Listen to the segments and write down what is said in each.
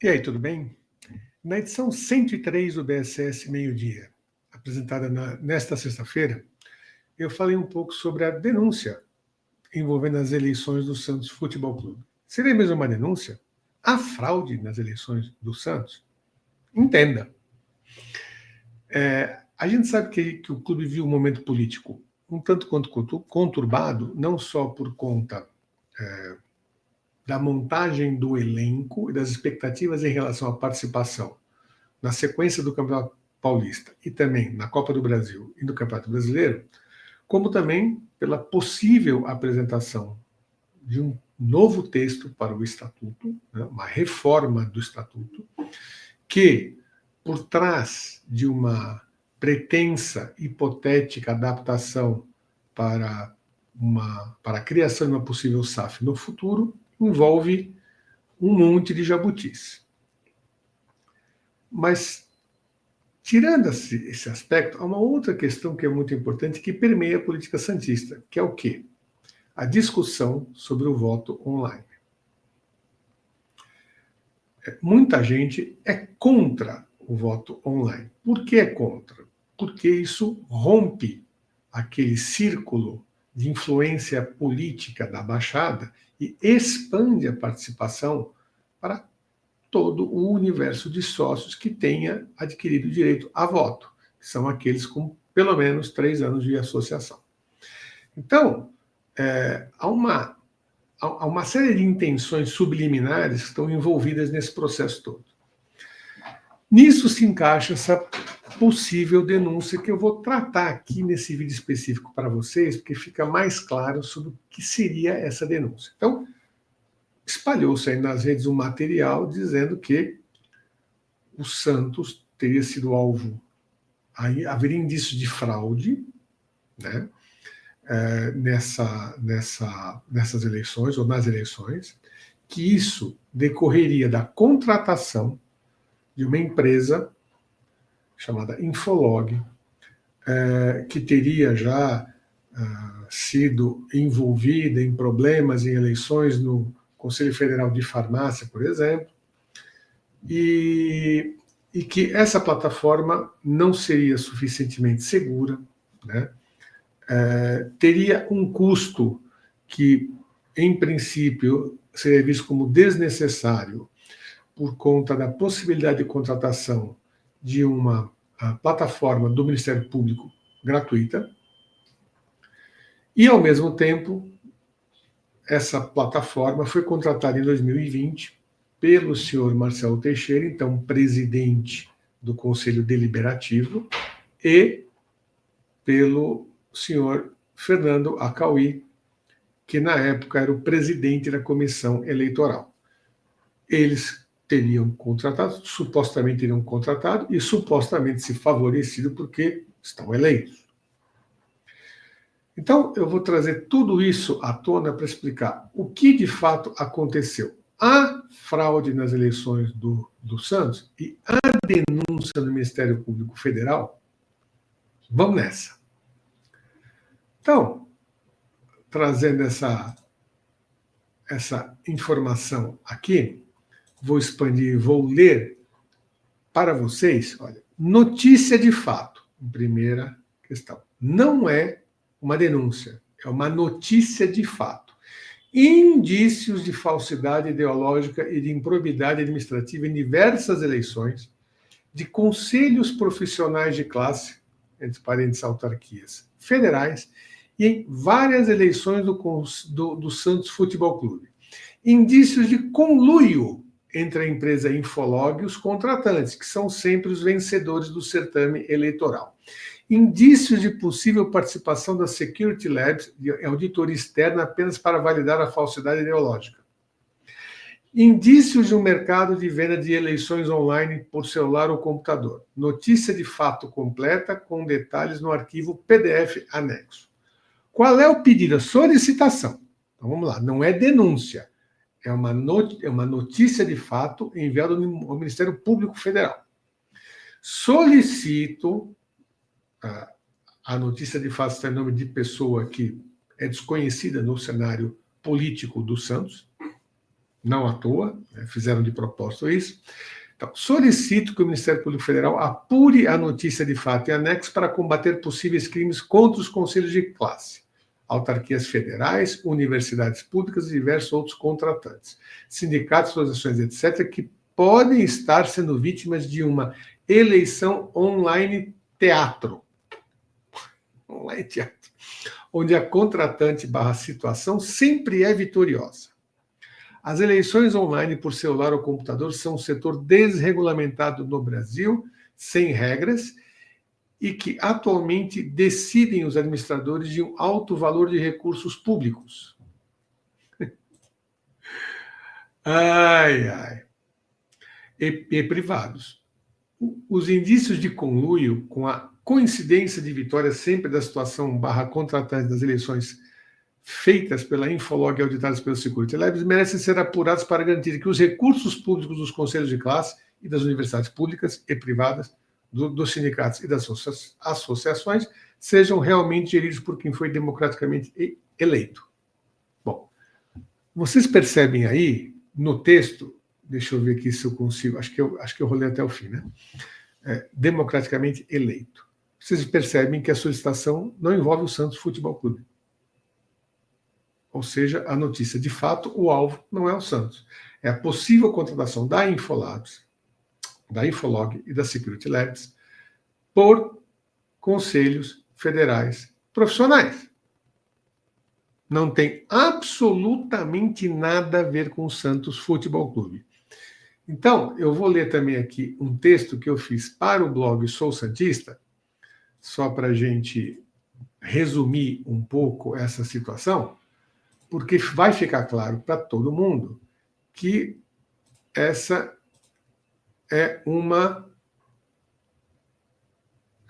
E aí, tudo bem? Na edição 103 do BSS Meio-Dia, apresentada nesta sexta-feira, eu falei um pouco sobre a denúncia envolvendo as eleições do Santos Futebol Clube. Seria mesmo uma denúncia? Há fraude nas eleições do Santos? Entenda. A gente sabe que o clube viu um momento político um tanto quanto conturbado, não só por conta da montagem do elenco e das expectativas em relação à participação na sequência do Campeonato Paulista e também na Copa do Brasil e no Campeonato Brasileiro, como também pela possível apresentação de um novo texto para o Estatuto, né, uma reforma do Estatuto, que, por trás de uma pretensa, hipotética adaptação para a criação de uma possível SAF no futuro, envolve um monte de jabutis. Mas, tirando esse aspecto, há uma outra questão que é muito importante que permeia a política santista, que é o quê? A discussão sobre o voto online. Muita gente é contra o voto online. Por que é contra? Porque isso rompe aquele círculo de influência política da Baixada e expande a participação para todo o universo de sócios que tenha adquirido direito a voto, que são aqueles com pelo menos 3 anos de associação. Então, há uma série de intenções subliminares que estão envolvidas nesse processo todo. Nisso se encaixa essa possível denúncia que eu vou tratar aqui nesse vídeo específico para vocês, porque fica mais claro sobre o que seria essa denúncia. Então, espalhou-se aí nas redes um material dizendo que o Santos teria sido alvo, aí haveria indícios de fraude, né, nessas eleições, ou nas eleições, que isso decorreria da contratação de uma empresa chamada Infolog, que teria já sido envolvida em problemas em eleições no Conselho Federal de Farmácia, por exemplo, e que essa plataforma não seria suficientemente segura, né? Teria um custo que, em princípio, seria visto como desnecessário por conta da possibilidade de contratação de uma plataforma do Ministério Público gratuita, e, ao mesmo tempo, essa plataforma foi contratada em 2020 pelo senhor Marcelo Teixeira, então presidente do Conselho Deliberativo, e pelo senhor Fernando Acauí, que na época era o presidente da comissão eleitoral. Eles teriam contratado, supostamente teriam contratado e supostamente se favorecido porque estão eleitos. Então, eu vou trazer tudo isso à tona para explicar o que de fato aconteceu. Há fraude nas eleições do Santos e há denúncia do Ministério Público Federal? Vamos nessa. Então, trazendo essa informação aqui, vou expandir, vou ler para vocês, olha, notícia de fato, primeira questão. Não é uma denúncia, é uma notícia de fato. Indícios de falsidade ideológica e de improbidade administrativa em diversas eleições, de conselhos profissionais de classe, entre parênteses autarquias, federais, e em várias eleições do Santos Futebol Clube. Indícios de conluio entre a empresa Infolog e os contratantes, que são sempre os vencedores do certame eleitoral. Indícios de possível participação da Security Labs, de auditoria externa, apenas para validar a falsidade ideológica. Indícios de um mercado de venda de eleições online por celular ou computador. Notícia de fato completa, com detalhes no arquivo PDF anexo. Qual é o pedido? A solicitação. Então vamos lá, não é denúncia. É uma notícia de fato enviada ao Ministério Público Federal. Solicito, a notícia de fato está em nome de pessoa que é desconhecida no cenário político do Santos. não à toa, né, fizeram de propósito isso. Então, solicito que o Ministério Público Federal apure a notícia de fato e anexo para combater possíveis crimes contra os conselhos de classe, autarquias federais, universidades públicas e diversos outros contratantes, sindicatos, associações, etc., que podem estar sendo vítimas de uma eleição online teatro. Online teatro. Onde a contratante / situação sempre é vitoriosa. As eleições online por celular ou computador são um setor desregulamentado no Brasil, sem regras, e que atualmente decidem os administradores de um alto valor de recursos públicos. Ai, ai. E privados. Os indícios de conluio com a coincidência de vitória sempre da situação / contratante das eleições feitas pela Infolog e auditadas pelo Security Labs merecem ser apurados para garantir que os recursos públicos dos conselhos de classe e das universidades públicas e privadas, dos sindicatos e das associações sejam realmente geridos por quem foi democraticamente eleito. Bom, vocês percebem aí no texto, deixa eu ver aqui se eu consigo, acho que eu rolei até o fim, né? Democraticamente eleito. Vocês percebem que a solicitação não envolve o Santos Futebol Clube. Ou seja, a notícia de fato, o alvo não é o Santos. É a possível contratação da Infolabs, da Infolog e da Security Labs por conselhos federais profissionais. Não tem absolutamente nada a ver com o Santos Futebol Clube. Então, eu vou ler também aqui um texto que eu fiz para o blog Sou Santista, só para a gente resumir um pouco essa situação, porque vai ficar claro para todo mundo que essa é uma,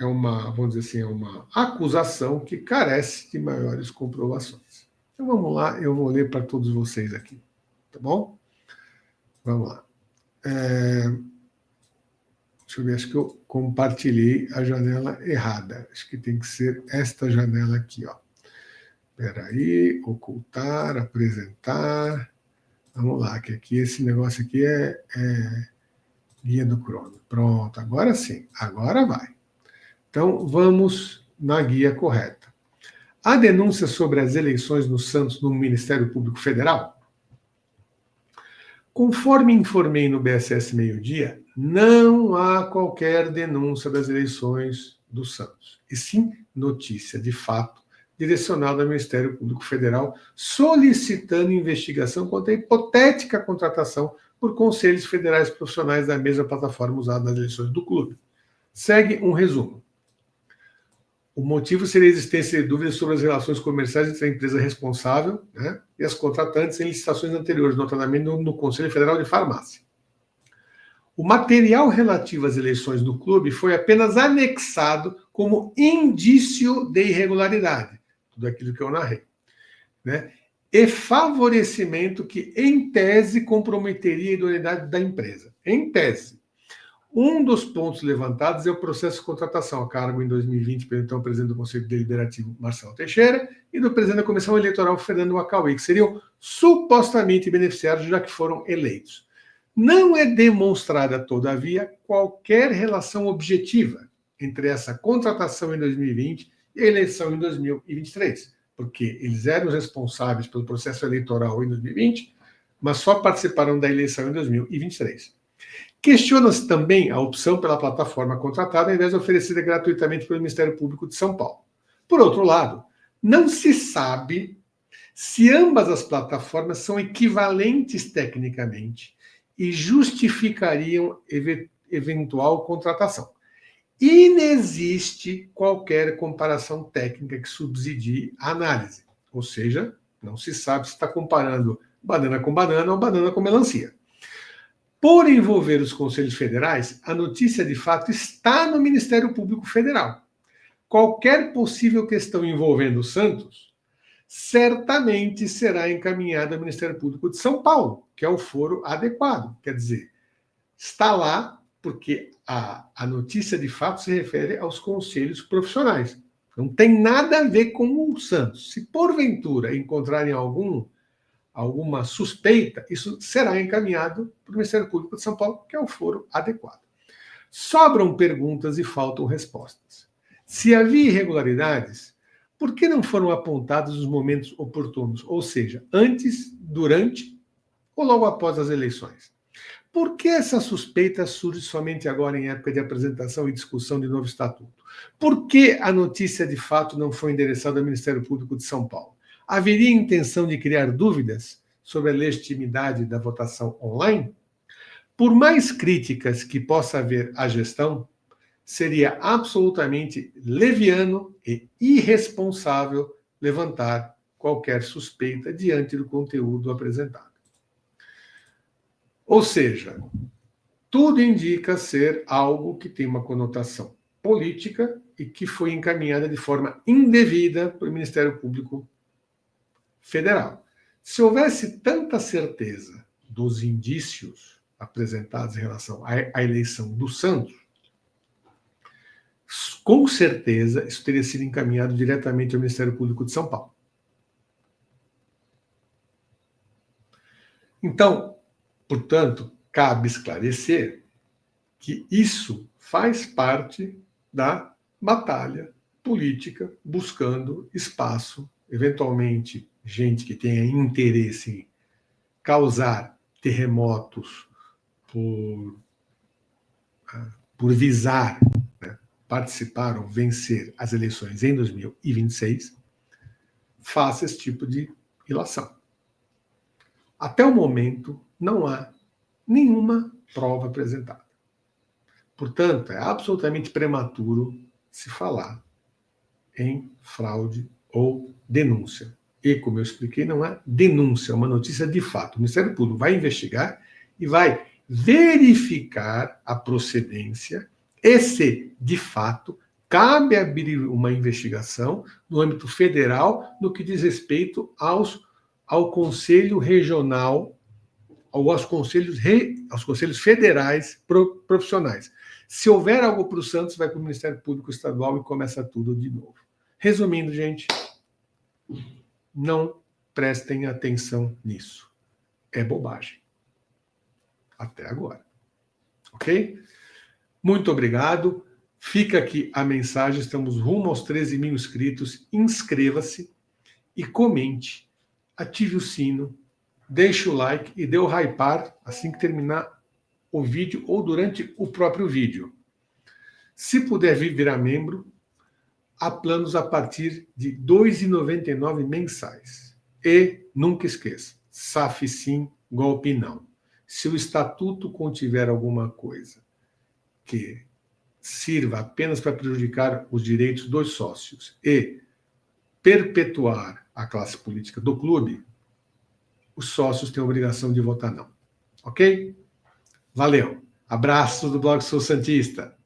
vamos dizer assim, é uma acusação que carece de maiores comprovações. Então vamos lá, eu vou ler para todos vocês aqui, tá bom? Vamos lá. Deixa eu ver, acho que eu compartilhei a janela errada. Acho que tem que ser esta janela aqui, ó. Espera aí, ocultar, apresentar. Vamos lá, que aqui esse negócio aqui é guia do crono. Pronto, agora sim, agora vai. Então, vamos na guia correta. A denúncia sobre as eleições no Santos no Ministério Público Federal? Conforme informei no BSS Meio-Dia, não há qualquer denúncia das eleições do Santos, e sim notícia de fato direcionada ao Ministério Público Federal solicitando investigação quanto à hipotética contratação por conselhos federais profissionais da mesma plataforma usada nas eleições do clube. Segue um resumo. O motivo seria a existência de dúvidas sobre as relações comerciais entre a empresa responsável, né, e as contratantes em licitações anteriores, notadamente no Conselho Federal de Farmácia. O material relativo às eleições do clube foi apenas anexado como indício de irregularidade, tudo aquilo que eu narrei, né, e favorecimento que, em tese, comprometeria a idoneidade da empresa. Em tese. Um dos pontos levantados é o processo de contratação a cargo em 2020 pelo então presidente do Conselho Deliberativo, Marcelo Teixeira, e do presidente da Comissão Eleitoral, Fernando Wacauê, que seriam supostamente beneficiados, já que foram eleitos. Não é demonstrada, todavia, qualquer relação objetiva entre essa contratação em 2020 e a eleição em 2023, porque eles eram responsáveis pelo processo eleitoral em 2020, mas só participaram da eleição em 2023. Questiona-se também a opção pela plataforma contratada, ao invés de oferecida gratuitamente pelo Ministério Público de São Paulo. Por outro lado, não se sabe se ambas as plataformas são equivalentes tecnicamente e justificariam eventual contratação. Inexiste qualquer comparação técnica que subsidie a análise, ou seja, não se sabe se está comparando banana com banana ou banana com melancia. Por envolver os conselhos federais, a notícia de fato está no Ministério Público Federal. Qualquer possível questão envolvendo o Santos certamente será encaminhada ao Ministério Público de São Paulo, que é o foro adequado. Quer dizer, está lá porque a notícia de fato se refere aos conselhos profissionais. Não tem nada a ver com o Santos. Se porventura encontrarem alguma suspeita, isso será encaminhado para o Ministério Público de São Paulo, que é o foro adequado. Sobram perguntas e faltam respostas. Se havia irregularidades, por que não foram apontados os momentos oportunos? Ou seja, antes, durante ou logo após as eleições? Por que essa suspeita surge somente agora em época de apresentação e discussão de novo estatuto? Por que a notícia de fato não foi endereçada ao Ministério Público de São Paulo? Haveria intenção de criar dúvidas sobre a legitimidade da votação online? Por mais críticas que possa haver à gestão, seria absolutamente leviano e irresponsável levantar qualquer suspeita diante do conteúdo apresentado. Ou seja, tudo indica ser algo que tem uma conotação política e que foi encaminhada de forma indevida para o Ministério Público Federal. Se houvesse tanta certeza dos indícios apresentados em relação à eleição do Santos, com certeza isso teria sido encaminhado diretamente ao Ministério Público de São Paulo. Então, portanto, cabe esclarecer que isso faz parte da batalha política, buscando espaço, eventualmente gente que tenha interesse em causar terremotos por visar, né, participar ou vencer as eleições em 2026, faça esse tipo de ilação. Até o momento, não há nenhuma prova apresentada. Portanto, é absolutamente prematuro se falar em fraude ou denúncia. E, como eu expliquei, não é denúncia, é uma notícia de fato. O Ministério Público vai investigar e vai verificar a procedência e se, de fato, cabe abrir uma investigação no âmbito federal no que diz respeito ao Conselho Regional ou aos conselhos federais profissionais. Se houver algo para o Santos, vai para o Ministério Público Estadual e começa tudo de novo. Resumindo, gente, não prestem atenção nisso. É bobagem. Até agora. Ok? Muito obrigado. Fica aqui a mensagem. Estamos rumo aos 13 mil inscritos. Inscreva-se e comente. Ative o sino. Deixe o like e dê o hypar assim que terminar o vídeo ou durante o próprio vídeo. Se puder virar membro, há planos a partir de R$ 2,99 mensais. E nunca esqueça, SAF sim, golpe não. Se o estatuto contiver alguma coisa que sirva apenas para prejudicar os direitos dos sócios e perpetuar a classe política do clube, os sócios têm a obrigação de votar não. Ok? Valeu. Abraço do Blog Sou Santista.